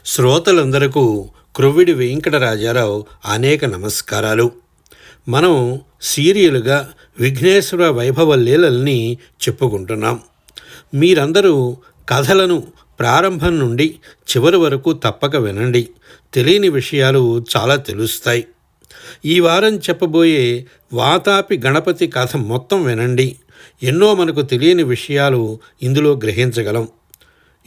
శ్రోతలందరకు క్రొవ్విడి వెంకటరాజారావు అనేక నమస్కారాలు. మనం సీరియలుగా విఘ్నేశ్వర వైభవ లీలల్ని చెప్పుకుంటున్నాం. మీరందరూ కథలను ప్రారంభం నుండి చివరి వరకు తప్పక వినండి. తెలియని విషయాలు చాలా తెలుస్తాయి. ఈ వారం చెప్పబోయే వాతాపి గణపతి కథ మొత్తం వినండి. ఎన్నో మనకు తెలియని విషయాలు ఇందులో గ్రహించగలం.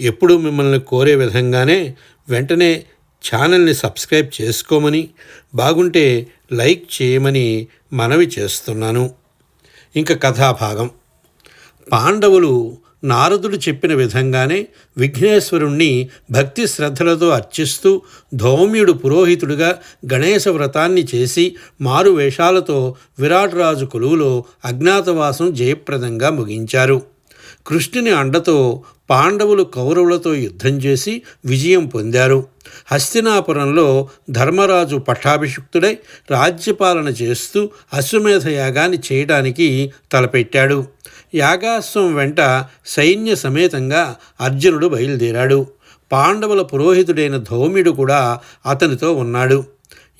ఎప్పుడు మిమ్మల్ని కోరే విధంగానే వెంటనే ఛానల్ని సబ్స్క్రైబ్ చేసుకోమని, బాగుంటే లైక్ చేయమని మనవి చేస్తున్నాను. ఇంకా కథాభాగం. పాండవులు నారదుడు చెప్పిన విధంగానే విఘ్నేశ్వరుణ్ణి భక్తి శ్రద్ధలతో అర్చిస్తూ ధౌమ్యుడు పురోహితుడిగా గణేశ వ్రతాన్ని చేసి మారు వేషాలతో విరాట్ రాజు కొలువులో అజ్ఞాతవాసం జయప్రదంగా ముగించారు. కృష్ణుని అండతో పాండవులు కౌరవులతో యుద్ధం చేసి విజయం పొందారు. హస్తినాపురంలో ధర్మరాజు పట్టాభిషిక్తుడై రాజ్యపాలన చేస్తూ అశ్వమేధ యాగాన్ని చేయడానికి తలపెట్టాడు. యాగాశ్వం వెంట సైన్య సమేతంగా అర్జునుడు బయలుదేరాడు. పాండవుల పురోహితుడైన ధౌమ్యుడు కూడా అతనితో ఉన్నాడు.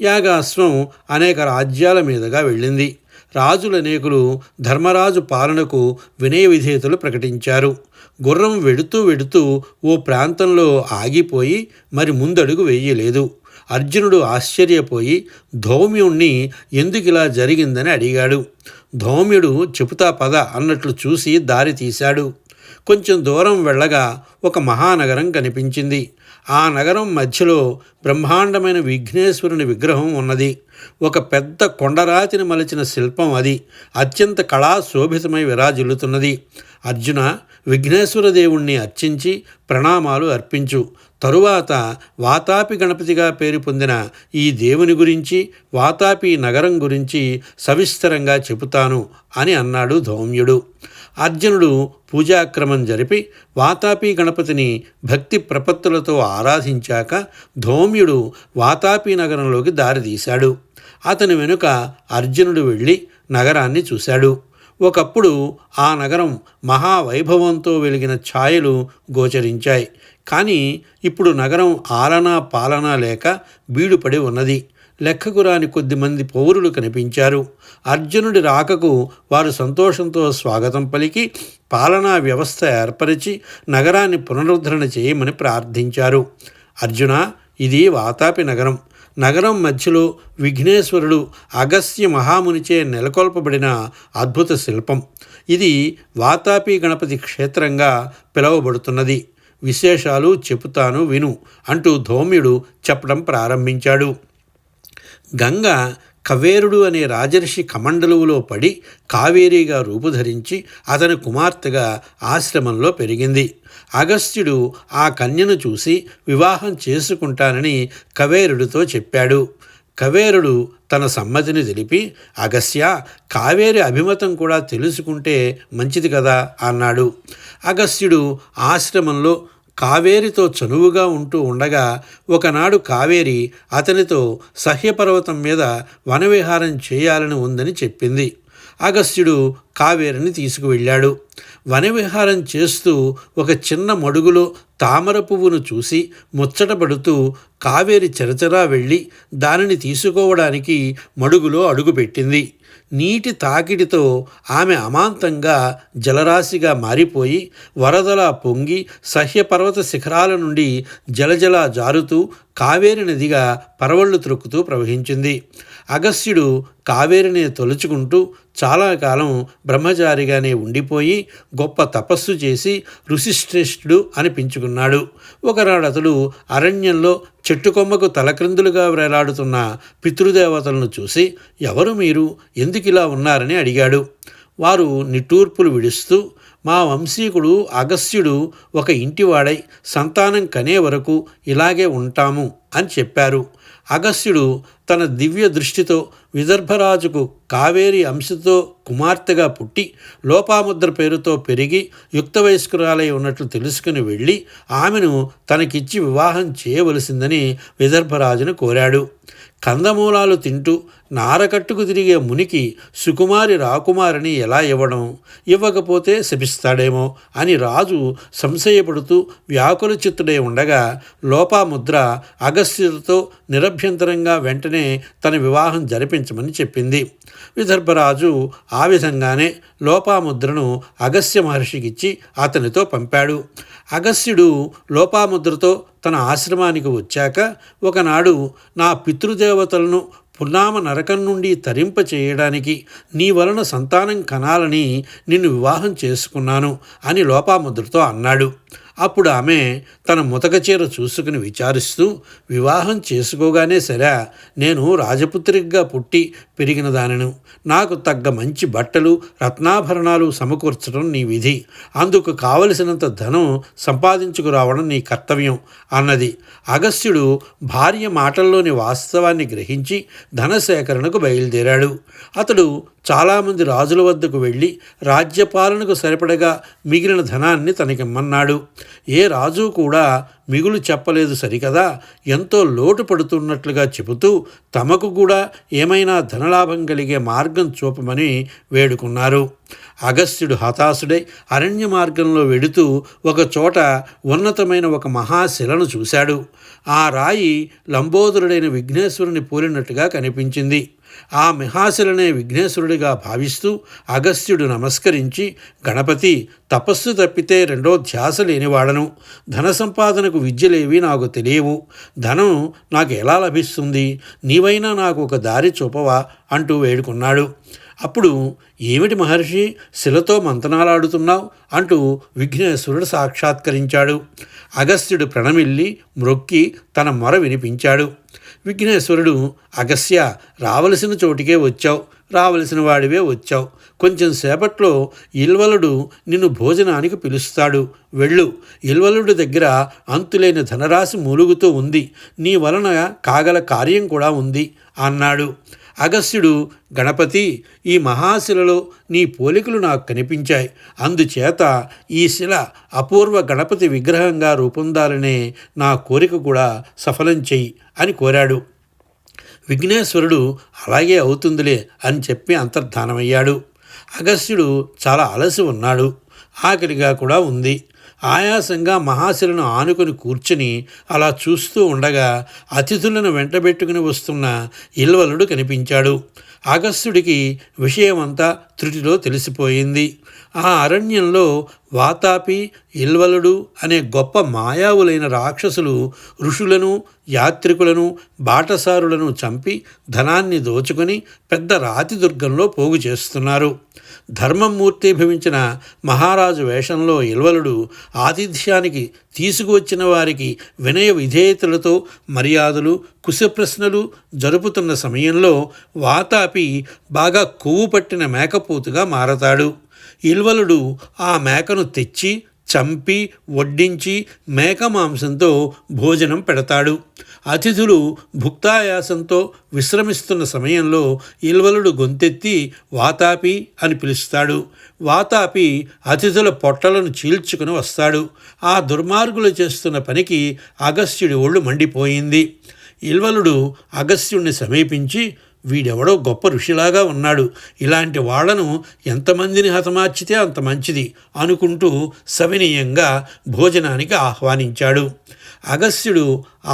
యాగాశ్వం అనేక రాజ్యాల మీదుగా వెళ్ళింది. రాజులనేకులు ధర్మరాజు పాలనకు వినయ విధేయతలు ప్రకటించారు. గుర్రం వెడుతూ ఓ ప్రాంతంలో ఆగిపోయి మరి ముందడుగు వేయలేదు. అర్జునుడు ఆశ్చర్యపోయి ధౌమ్యుణ్ణి ఎందుకిలా జరిగిందని అడిగాడు. ధౌమ్యుడు చెబుతా పద అన్నట్లు చూసి దారి తీశాడు. కొంచెం దూరం వెళ్ళగా ఒక మహానగరం కనిపించింది. ఆ నగరం మధ్యలో బ్రహ్మాండమైన విఘ్నేశ్వరుని విగ్రహం ఉన్నది. ఒక పెద్ద కొండరాతిని మలిచిన శిల్పం అది. అత్యంత కళాశోభితమై విరాజిల్లుతున్నది. అర్జున, విఘ్నేశ్వర దేవుణ్ణి అర్చించి ప్రణామాలు అర్పించు. తరువాత వాతాపి గణపతిగా పేరు పొందిన ఈ దేవుని గురించి, వాతాపి నగరం గురించి సవిస్తరంగా చెబుతాను అని అన్నాడు ధౌమ్యుడు. అర్జునుడు పూజాక్రమం జరిపి వాతాపి గణపతిని భక్తి ప్రపత్తులతో ఆరాధించాక ధౌమ్యుడు వాతాపి నగరంలోకి దారితీశాడు. అతని వెనుక అర్జునుడు వెళ్ళి నగరాన్ని చూశాడు. ఒకప్పుడు ఆ నగరం మహావైభవంతో వెలిగిన ఛాయలు గోచరించాయి. కానీ ఇప్పుడు నగరం ఆలనా పాలనా లేక బీడుపడి ఉన్నది. లెక్కకు రాని కొద్దిమంది పౌరులు కనిపించారు. అర్జునుడి రాకకు వారు సంతోషంతో స్వాగతం పలికి పాలనా వ్యవస్థ ఏర్పరిచి నగరాన్ని పునరుద్ధరణ చేయమని ప్రార్థించారు. అర్జున, ఇది వాతాపి నగరం. నగరం మధ్యలో విఘ్నేశ్వరుడు అగస్త్య మహామునిచే నెలకొల్పబడిన అద్భుత శిల్పం. ఇది వాతాపి గణపతి క్షేత్రంగా పిలువబడుతున్నది. విశేషాలు చెబుతాను విను అంటూ ధౌమ్యుడు చెప్పడం ప్రారంభించాడు. గంగ కవేరుడు అనే రాజర్షి కమండలువులో పడి కావేరీగా రూపుధరించి అతని కుమార్తెగా ఆశ్రమంలో పెరిగింది. అగస్త్యుడు ఆ కన్యను చూసి వివాహం చేసుకుంటానని కవేరుడితో చెప్పాడు. కవేరుడు తన సమ్మతిని తెలిపి, అగస్య, కావేరి అభిమతం కూడా తెలుసుకుంటే మంచిది కదా అన్నాడు. అగస్త్యుడు ఆశ్రమంలో కావేరితో చనువుగా ఉంటూ ఉండగా ఒకనాడు కావేరి అతనితో సహ్యపర్వతం మీద వనవిహారం చేయాలని ఉందని చెప్పింది. అగస్త్యుడు కావేరిని తీసుకువెళ్ళాడు. వనవిహారం చేస్తూ ఒక చిన్న మడుగులో తామర పువ్వును చూసి ముచ్చటపడుతూ కావేరి చరచరా వెళ్ళి దానిని తీసుకోవడానికి మడుగులో అడుగుపెట్టింది. నీటి తాకిడితో ఆమె అమాంతంగా జలరాశిగా మారిపోయి వరదలా పొంగి సహ్యపర్వత శిఖరాల నుండి జలజలా జారుతూ కావేరి నదిగా పరవళ్ళు త్రొక్కుతూ ప్రవహించింది. అగస్త్యుడు కావేరిని తొలుచుకుంటూ చాలా కాలం బ్రహ్మచారిగానే ఉండిపోయి గొప్ప తపస్సు చేసి ఋషిశ్రేష్ఠుడు అనిపించుకున్నాడు. ఒకనాడు అతడు అరణ్యంలో చెట్టుకొమ్మకు తలక్రిందులుగా వేలాడుతున్న పితృదేవతలను చూసి, ఎవరు మీరు, ఎందుకిలా ఉన్నారని అడిగాడు. వారు నిట్టూర్పులు విడుస్తూ, మా వంశీకుడు అగస్త్యుడు ఒక ఇంటివాడై సంతానం కనే వరకు ఇలాగే ఉంటాము అని చెప్పారు. అగస్త్యుడు తన దివ్య దృష్టితో విదర్భరాజుకు కావేరి అంశతో కుమార్తెగా పుట్టి లోపాముద్ర పేరుతో పెరిగి యుక్త వయస్కురాలై ఉన్నట్లు తెలుసుకుని వెళ్ళి ఆమెను తనకిచ్చి వివాహం చేయవలసిందని విదర్భరాజును కోరాడు. కందమూలాలు తింటూ నారకట్టుకు తిరిగే మునికి సుకుమారి రాకుమారిని ఎలా ఇవ్వడం, ఇవ్వకపోతే శపిస్తాడేమో అని రాజు సంశయపడుతూ వ్యాకులచిత్తుడై ఉండగా లోపాముద్ర అగస్త్యుడితో నిరభ్యంతరంగా వెంటనే తన వివాహం జరిపించమని చెప్పింది. విదర్భరాజు ఆ విధంగానే లోపాముద్రను అగస్త్య మహర్షికిచ్చి అతనితో పంపాడు. అగస్త్యుడు లోపాముద్రతో తన ఆశ్రమానికి వచ్చాక ఒకనాడు, నా పితృదేవతలను పున్నామ నరకం నుండి తరింప చేయడానికి నీ వలన సంతానం కనాలని నిన్ను వివాహం చేసుకున్నాను అని లోపాముద్రతో అన్నాడు. అప్పుడు ఆమె తన ముతక చీర చూసుకుని విచారిస్తూ, వివాహం చేసుకోగానే సరే, నేను రాజపుత్రిగా పుట్టి పెరిగిన దానిను, నాకు తగ్గ మంచి బట్టలు రత్నాభరణాలు సమకూర్చడం నీ విధి, అందుకు కావలసినంత ధనం సంపాదించుకురావడం నీ కర్తవ్యం అన్నది. అగస్త్యుడు భార్య మాటల్లోని వాస్తవాన్ని గ్రహించి ధనసేకరణకు బయలుదేరాడు. అతడు చాలామంది రాజుల వద్దకు వెళ్ళి రాజ్యపాలనకు సరిపడగా మిగిలిన ధనాన్ని తనకిమ్మన్నాడు. ఏ రాజు కూడా మిగులు చెప్పలేదు సరికదా, ఎంతో లోటు పడుతున్నట్లుగా చెబుతూ తమకు కూడా ఏమైనా ధనలాభం కలిగే మార్గం చూపమని వేడుకున్నారు. అగస్త్యుడు హతాశుడై అరణ్య మార్గంలో వెడుతూ ఒకచోట ఉన్నతమైన ఒక మహాశిలను చూశాడు. ఆ రాయి లంబోదరుడైన విఘ్నేశ్వరుని పోలినట్టుగా కనిపించింది. ఆ మహాశిలనే విఘ్నేశ్వరుడిగా భావిస్తూ అగస్త్యుడు నమస్కరించి, గణపతి, తపస్సు తప్పితే రెండో ధ్యాస లేనివాడను, ధన సంపాదనకు విద్యలేవి నాకు తెలియవు, ధనం నాకు ఎలా లభిస్తుంది, నీవైనా నాకు ఒక దారి చూపవా అంటూ వేడుకున్నాడు. అప్పుడు, ఏమిటి మహర్షి, శిలతో మంతనాలాడుతున్నావు అంటూ విఘ్నేశ్వరుడు సాక్షాత్కరించాడు. అగస్త్యుడు ప్రణమిల్లి మ్రొక్కి తన మొర వినిపించాడు. విఘ్నేశ్వరుడు, అగస్య, రావలసిన చోటికే వచ్చావు, రావలసిన వాడివే వచ్చావు. కొంచెం సేపట్లో ఇల్వలుడు నిన్ను భోజనానికి పిలుస్తాడు, వెళ్ళు. ఇల్వలుడి దగ్గర అంతులేని ధనరాశి మూలుగుతూ ఉంది, నీ వలన కాగల కార్యం కూడా ఉంది అన్నాడు. అగస్త్యుడు, గణపతి, ఈ మహాశిలలో నీ పోలికలు నాకు కనిపించాయి, అందుచేత ఈ శిల అపూర్వ గణపతి విగ్రహంగా రూపొందాలనే నా కోరిక కూడా సఫలం చెయ్యి అని కోరాడు. విఘ్నేశ్వరుడు, అలాగే అవుతుందిలే అని చెప్పి అంతర్ధానమయ్యాడు. అగస్త్యుడు చాలా అలసి ఉన్నాడు, ఆకలిగా కూడా ఉంది. ఆయాసంగా మహాశిలను ఆనుకొని కూర్చుని అలా చూస్తూ ఉండగా అతిథులను వెంటబెట్టుకుని వస్తున్న ఇల్వలుడు కనిపించాడు. అగస్త్యుడికి విషయమంతా త్రుటిలో తెలిసిపోయింది. ఆ అరణ్యంలో వాతాపి, ఇల్వలుడు అనే గొప్ప మాయావులైన రాక్షసులు ఋషులను, యాత్రికులను, బాటసారులను చంపి ధనాన్ని దోచుకొని పెద్ద రాతి దుర్గంలో పోగు చేస్తున్నారు. ధర్మమూర్తి భవించిన మహారాజు వేషంలో ఇల్వలుడు ఆతిథ్యానికి తీసుకువచ్చిన వారికి వినయ విధేయతలతో మర్యాదలు, కుశప్రశ్నలు జరుపుతున్న సమయంలో వాతాపి బాగా కొవ్వు పట్టిన మేకపోతుగా మారతాడు. ఇల్వలుడు ఆ మేకను తెచ్చి చంపి వడ్డించి మేక మాంసంతో భోజనం పెడతాడు. అతిథులు భుక్తాయాసంతో విశ్రమిస్తున్న సమయంలో ఇల్వలుడు గొంతెత్తి వాతాపి అని పిలుస్తాడు. వాతాపి అతిథుల పొట్టలను చీల్చుకుని వస్తాడు. ఆ దుర్మార్గులు చేస్తున్న పనికి అగస్త్యుడి ఒళ్ళు మండిపోయింది. ఇల్వలుడు అగస్త్యుడిని సమీపించి, వీడెవడో గొప్ప ఋషిలాగా ఉన్నాడు, ఇలాంటి వాళ్లను ఎంతమందిని హతమార్చితే అంత మంచిది అనుకుంటూ సవినీయంగా భోజనానికి ఆహ్వానించాడు. అగస్త్యుడు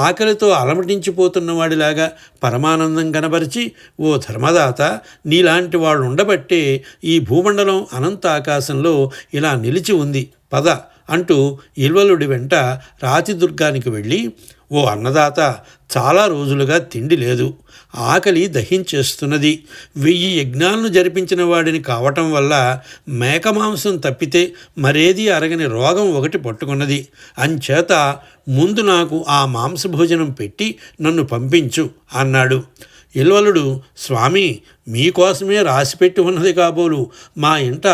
ఆకలితో అలమటించిపోతున్నవాడిలాగా పరమానందం కనబరిచి, ఓ ధర్మదాత, నీలాంటి వాళ్ళు ఉండబట్టే ఈ భూమండలం అనంత ఆకాశంలో ఇలా నిలిచి ఉంది, పద అంటూ ఇల్వలుడి వెంట రాతిదుర్గానికి వెళ్ళి, ఓ అన్నదాత, చాలా రోజులుగా తిండి లేదు, ఆకలి దహించేస్తున్నది, 1000 యజ్ఞాలను జరిపించిన వాడిని కావటం వల్ల మేక మాంసం తప్పితే మరేదీ అరగని రోగం ఒకటి పట్టుకున్నది, అంచేత ముందు నాకు ఆ మాంసభోజనం పెట్టి నన్ను పంపించు అన్నాడు. ఇల్వలుడు, స్వామి, మీకోసమే రాసిపెట్టి ఉన్నది కాబోలు, మా ఇంట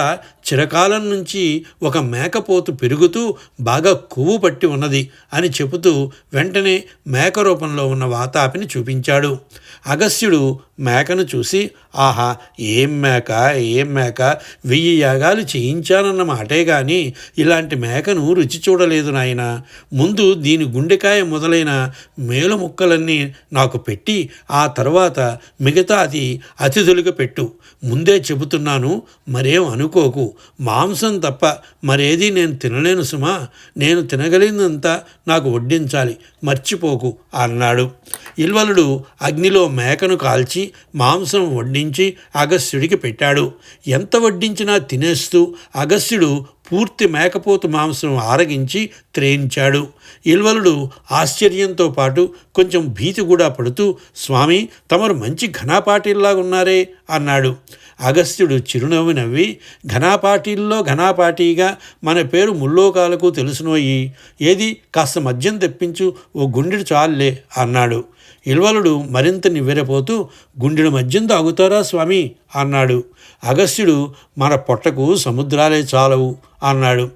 చిరకాలం నుంచి ఒక మేకపోతు పెరుగుతూ బాగా కొవ్వు పట్టి ఉన్నది అని చెబుతూ వెంటనే మేక రూపంలో ఉన్న వాతాపిని చూపించాడు. అగస్త్యుడు మేకను చూసి, ఆహా, ఏం మేక, ఏం మేక, 1000 యాగాలు చేయించానన్న మాటే గాని ఇలాంటి మేకను రుచి చూడలేదు నాయన. ముందు దీని గుండెకాయ మొదలైన మేలు ముక్కలన్నీ నాకు పెట్టి ఆ తర్వాత మిగతాది అతిథులకు పెట్టు. ముందే చెబుతున్నాను, మరేం అనుకోకు. మాంసం తప్ప మరేది నేను తినలేను సుమా. నేను తినగలిగినంత నాకు వడ్డించాలి, మర్చిపోకు అన్నాడు. ఇల్వలుడు అగ్నిలో మేకను కాల్చి మాంసం వడ్డించి అగస్త్యుడికి పెట్టాడు. ఎంత వడ్డించినా తినేస్తూ అగస్త్యుడు పూర్తి మేకపోతు మాంసం ఆరగించి త్రేయించాడు. ఇల్వలుడు ఆశ్చర్యంతో పాటు కొంచెం భీతి కూడా పడుతూ, స్వామి, తమరు మంచి ఘనాపాటీల్లాగున్నారే అన్నాడు. అగస్త్యుడు చిరునవ్వు నవ్వి, ఘనాపాటీల్లో ఘనాపాటీగా మన పేరు ముల్లోకాలకు తెలుసునోయి. ఏది, కాస్త మద్యం తెప్పించు, ఓ గుండెడు చాలులే అన్నాడు. ఇల్వలుడు మరింత నివ్వెరపోతూ, గుండెడు మద్యం తాగుతారా స్వామి అన్నాడు. అగస్త్యుడు, మన పొట్టకు సముద్రాలే చాలవు అన్నాడు.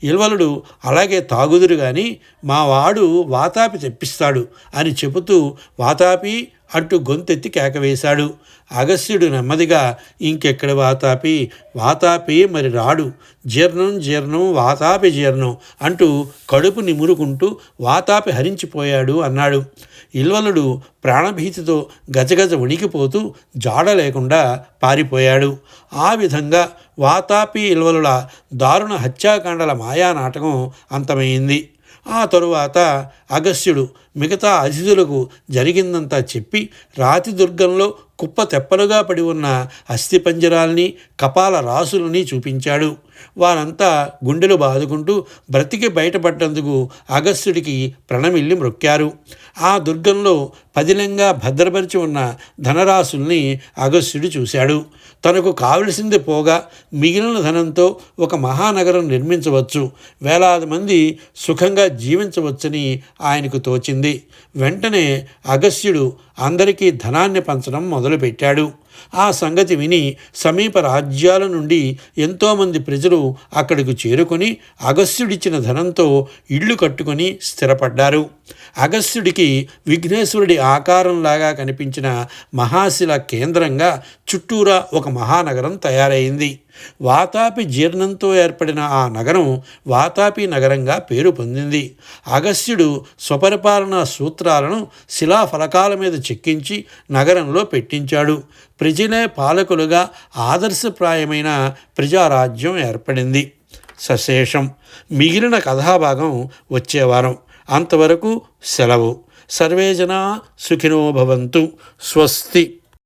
ఇల్వలుడు, అలాగే తాగుదురు గాని మా వాడు వాతాపి తెప్పిస్తాడు అని చెబుతూ వాతాపి అంటూ గొంతెత్తి కేకవేశాడు. అగస్త్యుడు నెమ్మదిగా, ఇంకెక్కడ వాతాపి, వాతాపి మరి రాడు, జీర్ణం జీర్ణం వాతాపి జీర్ణం అంటూ కడుపు నిమురుకుంటూ వాతాపి హరించిపోయాడు అన్నాడు. ఇల్వలుడు ప్రాణభీతితో గజగజ వణికిపోతూ జాడ లేకుండా పారిపోయాడు. ఆ విధంగా వాతాపి ఇల్వలుల దారుణ హత్యాకాండల మాయానాటకం అంతమైంది. ఆ తరువాత అగస్త్యుడు మిగతా అతిథులకు జరిగిందంతా చెప్పి రాతిదుర్గంలో కుప్ప తెప్పలుగా పడి ఉన్న అస్థిపంజరాల్ని, కపాల రాసులని చూపించాడు. వారంతా గుండెలు బాదుకుంటూ బ్రతికి బయటపడ్డందుకు అగస్త్యుడికి ప్రణమిల్లి మ్రొక్కారు. ఆ దుర్గంలో పదిలంగా భద్రపరిచి ఉన్న ధనరాశుల్ని అగస్త్యుడు చూశాడు. తనకు కావలసింది పోగా మిగిలిన ధనంతో ఒక మహానగరం నిర్మించవచ్చు, వేలాది మంది సుఖంగా జీవించవచ్చని ఆయనకు తోచింది. వెంటనే అగస్త్యుడు అందరికీ ధనాన్ని పంచడం మొదలుపెట్టాడు. ఆ సంగతి విని సమీప రాజ్యాల నుండి ఎంతోమంది ప్రజలు అక్కడికి చేరుకొని అగస్త్యుడిచ్చిన ధనంతో ఇళ్ళు కట్టుకొని స్థిరపడ్డారు. అగస్త్యుడికి విఘ్నేశ్వరుడి ఆకారంలాగా కనిపించిన మహాశిల కేంద్రంగా చుట్టూరా ఒక మహానగరం తయారైంది. వాతాపి జీర్ణంతో ఏర్పడిన ఆ నగరం వాతాపి నగరంగా పేరు పొందింది. అగస్త్యుడు స్వపరిపాలనా సూత్రాలను శిలాఫలకాల మీద చెక్కించి నగరంలో పెట్టించాడు. ప్రజలే పాలకులుగా ఆదర్శప్రాయమైన ప్రజారాజ్యం ఏర్పడింది. సశేషం. మిగిలిన కథాభాగం వచ్చేవారం. అంతవరకు సెలవు. సర్వే జనా సుఖినో భవంతు. స్వస్తి.